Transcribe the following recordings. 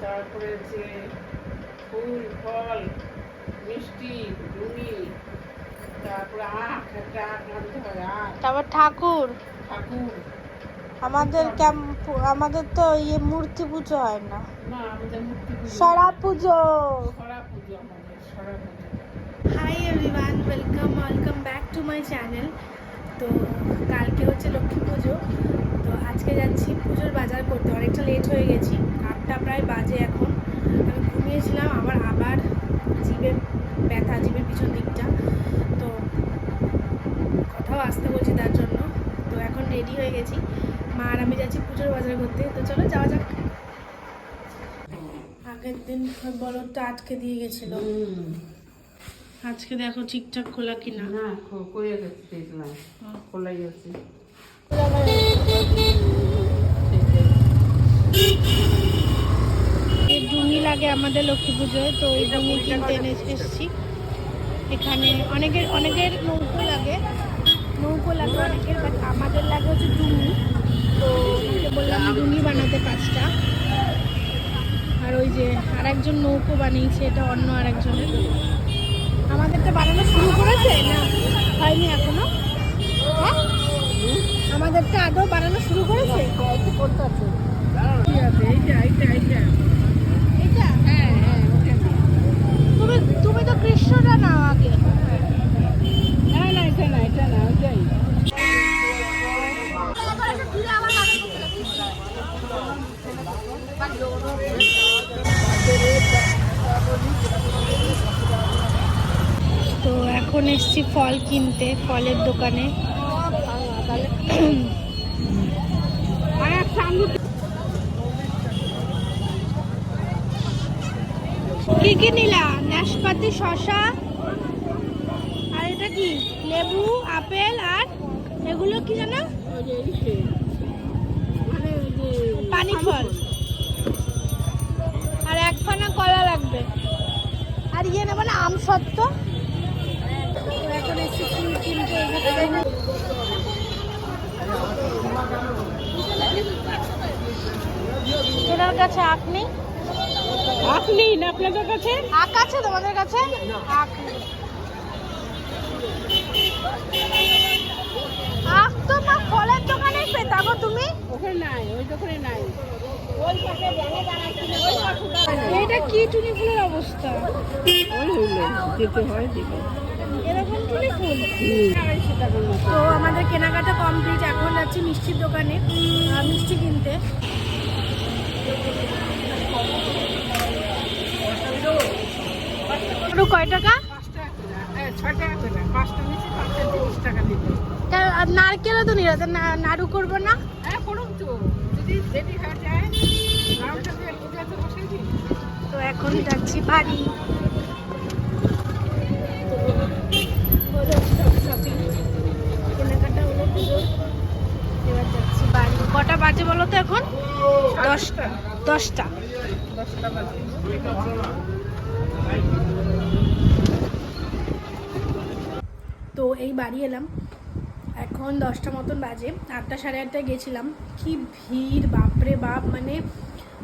তারপরে যে ফুল ফল মিষ্টি ডুনি, তারপরে আখ, একটা আখ আনতে হবে, আখ, তারপর ঠাকুর। ঠাকুর। আমাদের তো মূর্তি পুজো হয় না, না, আমাদের মূর্তি পুজো, সরা পুজো। সরা পুজো, আমাদের সরা পুজো। Hi everyone, welcome back to my channel. তো কালকে হচ্ছে লক্ষ্মী পুজো, তো আজকে যাচ্ছি পুজোর বাজার করতে। অনেকটা লেট হয়ে গেছি, 8টা প্রায় বাজে এখন। আমি ঘুমিয়েছিলাম, আবার জিভে ব্যথা, জিভের পিছন দিকটা, তো কথাও আসতে বলছি তার জন্য। তো এখন রেডি হয়ে গেছি, মা আর আমি যাচ্ছি পুজোর বাজার করতে। তো চলো যাওয়া যাক। আগের দিন বলদটা আটকে দিয়ে গেছিল, আজকে দেখো ঠিকঠাক খোলা কিনা। না, কইয়া গেছে, দেখলাম খোলাই আছে। এই ডুনি লাগে আমাদের লক্ষ্মী পুজোয়, তো এই ডুনি কিনতে এসেছি। এখানে অনেকের নৌকো লাগে অনেকের, বাট আমাদের লাগে হচ্ছে ডুনি। তো বললাম ডুনি বানাতে 5টা। আর ওই যে আরেকজন নৌকো বানিয়েছে, এটা অন্য আরেকজনের। আমাদেরটা বানানো শুরু করেছে না, হয়নি এখনো? হ্যাঁ, আমাদেরটা আদৌ বানানো শুরু করেছে। তুমি তো কৃষ্ণটা নাও আগে। তো এখন এসছি ফল কিনতে, ফলের দোকানে। কি কি নিলা? নাশপাতি, শসা, আর এটা কি লেবু, আপেল, আর এগুলো কি জানো? পানি ফল। আর 1 ফানা কলা লাগবে। আর নেবো না আমসত্ত্ব। এখন এসে ফুল কিনতে। এনার কাছে আখ নেই? আখ নেই না আপনাদের কাছে? আখ আছে তোমাদের কাছে? আখ নেই। আখ তো মা ফলের দোকানেই পেতা গো তুমি। ওখানে নাই, ওই দোকানে নাই। এটা কি টুনি ফুলের অবস্থা? দিতে হয়, দিবে। এরকম টুনি ফুল। তো আমাদের কেনাকাটা কমপ্লিট, এখন যাচ্ছি মিষ্টির দোকানে মিষ্টি কিনতে। কয় টাকা? 6 টাকা করে, 5টা নিচে 5টা 30 টাকা দিবে। নারকেলও তো নিরাতে নাড়ু করবো না? হ্যাঁ, করুন তো, যদি রেডি হয়ে যায় নাড়ুটা দিয়ে পূজাতে বসে দিই। তো এখন যাচ্ছি বাড়ি। শপিং কেনাকাটা হলো পুজোর, এবার যাচ্ছি বাড়ি। কটা বাজে বলো তো এখন? 10টা। 10টা বাজে। তো এই বাড়ি এলাম, এখন 10টা মতন বাজে। 8টা সাড়ে 8টায় গেছিলাম। কি ভিড়, বাপরে বাপ! মানে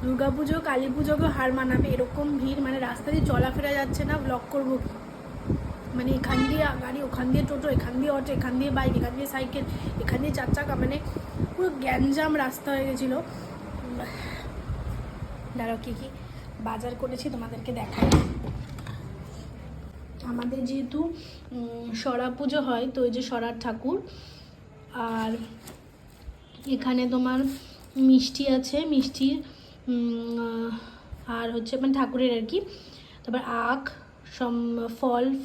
দুর্গা পুজো, কালী পুজোকে হার মানাবে এরকম ভিড়। মানে রাস্তা দিয়ে চলাফেরা যাচ্ছে না, ব্লক করবো কি? মানে এখান দিয়ে গাড়ি, ওখান দিয়ে টোটো, এখান দিয়ে অটো, এখান দিয়ে বাইক, এখান দিয়ে সাইকেল, এখান দিয়ে 4 চাকা, মানে পুরো গ্যাঞ্জাম রাস্তা হয়ে গেছিলো। দাঁড়াও, কী কী বাজার করেছি তোমাদেরকে দেখাই। আমাদের যেহেতু সরা পুজো হয়, তো ওই যে সরার ঠাকুর, আর এখানে তোমার মিষ্টি আছে, মিষ্টির আর হচ্ছে মানে ঠাকুরের আর কি। তারপর আখ,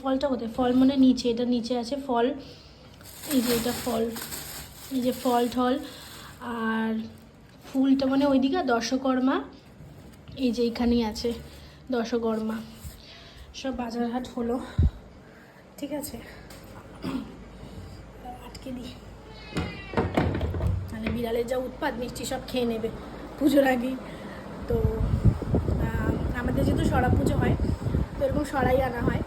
ফলটা কোথায়? ফল মনে নিচে, এটা নিচে আছে ফল। এই যে এটা ফল, এই যে ফল ঠল। আর ফুলটা মানে ওইদিকে দশকর্মা, এই যে এইখানেই আছে দশকর্মা। সব বাজার হাট হলো, ঠিক আছে। আটকে দিই, মানে বিড়ালের যা উৎপাত, মিষ্টি সব খেয়ে নেবে পুজোর আগেই। তো আমাদের যেহেতু সরা পুজো হয়, তো এরকম সরাই আনা হয়।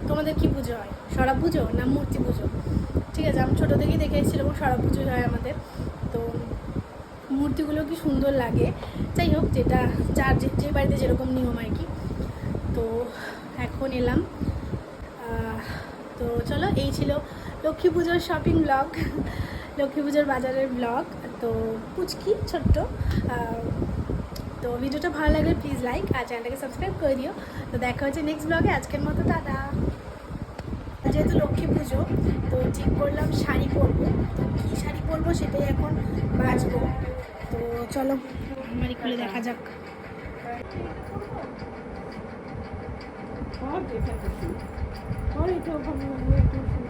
তোমাদের কি পুজো হয়? সরা পুজো না মূর্তি পুজো? ঠিক আছে, আমি ছোটো থেকেই দেখে এসেছি এরকম সরা পুজো হয় আমাদের। তো মূর্তিগুলো কি সুন্দর লাগে। যাই হোক, যেটা যার যে বাড়িতে যেরকম নিয়ম আর কি। তো এখন এলাম। তো চলো, এই ছিল লক্ষ্মী পুজোর শপিং ব্লগ, লক্ষ্মী পুজোর বাজারের ব্লগ। তো পুচকি ছোট্ট। তো ভিডিওটা ভালো লাগলে প্লিজ লাইক আর চ্যানেলটাকে সাবস্ক্রাইব করে দিও। তো দেখা হচ্ছে নেক্সট ব্লগে। আজকের মতো টাটা। যেহেতু লক্ষ্মী পুজো, তো ঠিক করলাম শাড়ি পরবো। তো কী শাড়ি পরবো সেটাই এখন বাঁচবো। তো চলো বাড়ি খুলে দেখা যাক।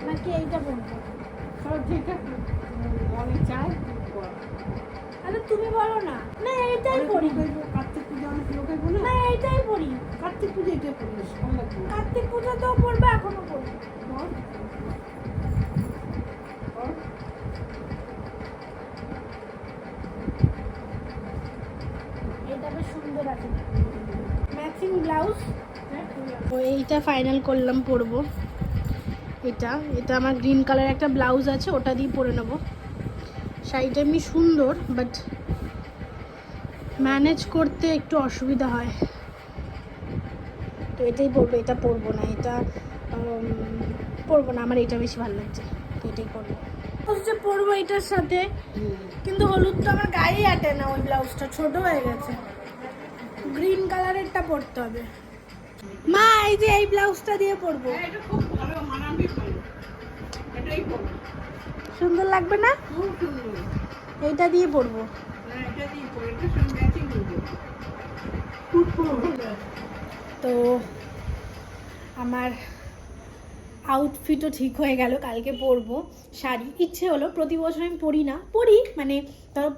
নাকি এইটা বলবো? আরে তুমি বলো না। না এইটাই পড়ি। কার্তিক পুজো অনেক লোকে বলে। না এইটাই পড়ি। কার্তিক পুজো এটাই পড়িস। কার্তিক পুজো তো পড়বে, এখনো পড়ি। এটা বেশ সুন্দর আছে, ম্যাচিং ব্লাউজ। তো এইটা ফাইনাল করলাম পরবো। এটা আমার গ্রিন কালার একটা ব্লাউজ আছে, ওটা দিয়ে পরে নেবো। শাড়িটা এমনি সুন্দর, বাট ম্যানেজ করতে একটু অসুবিধা হয়। তো এটাই পরবো, এটা পরবো না। এটা পরবো না, আমার এটা বেশি ভালো লাগছে, তো এটাই পরবো। হচ্ছে পরবো এটার সাথে, কিন্তু হলুদটা আমার গায়ে আটে না। ওই ব্লাউজটা ছোট হয়ে গেছে, গ্রিন কালারেরটা পরতে হবে। মা এই যে এই ব্লাউজটা দিয়ে পরবো, সুন্দর লাগবে না? এইটা দিয়ে পরবো। তো আমার আউটফিটও ঠিক হয়ে গেল, কালকে পরবো শাড়ি। ইচ্ছে হলো, প্রতি বছর আমি পরি না, পরি মানে ধরো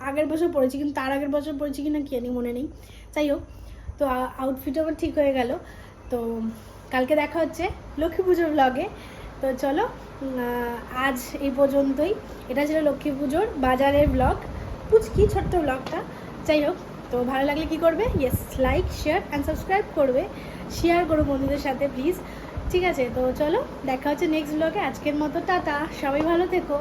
আগের বছর পরেছি, কিন্তু তার আগের বছর পরেছি কিনা কি জানি, মনে নেই। যাই হোক, তো আউটফিটও আমার ঠিক হয়ে গেল। তো কালকে দেখা হচ্ছে লক্ষ্মী পুজোর ব্লগে। তো চলো, আজ এই পর্যন্তই। এটা ছিল লক্ষ্মী পুজোর বাজারের ব্লগ, পুচকি ছোট্ট ব্লগটা। যাই হোক, তো ভালো লাগলে কি করবে? Yes, like, share and subscribe করবে। শেয়ার করো বন্ধুদের সাথে প্লিজ। ঠিক আছে, তো চলো দেখা হচ্ছে নেক্সট ব্লগে। আজকের মতো টাটা, সবাই ভালো থেকো।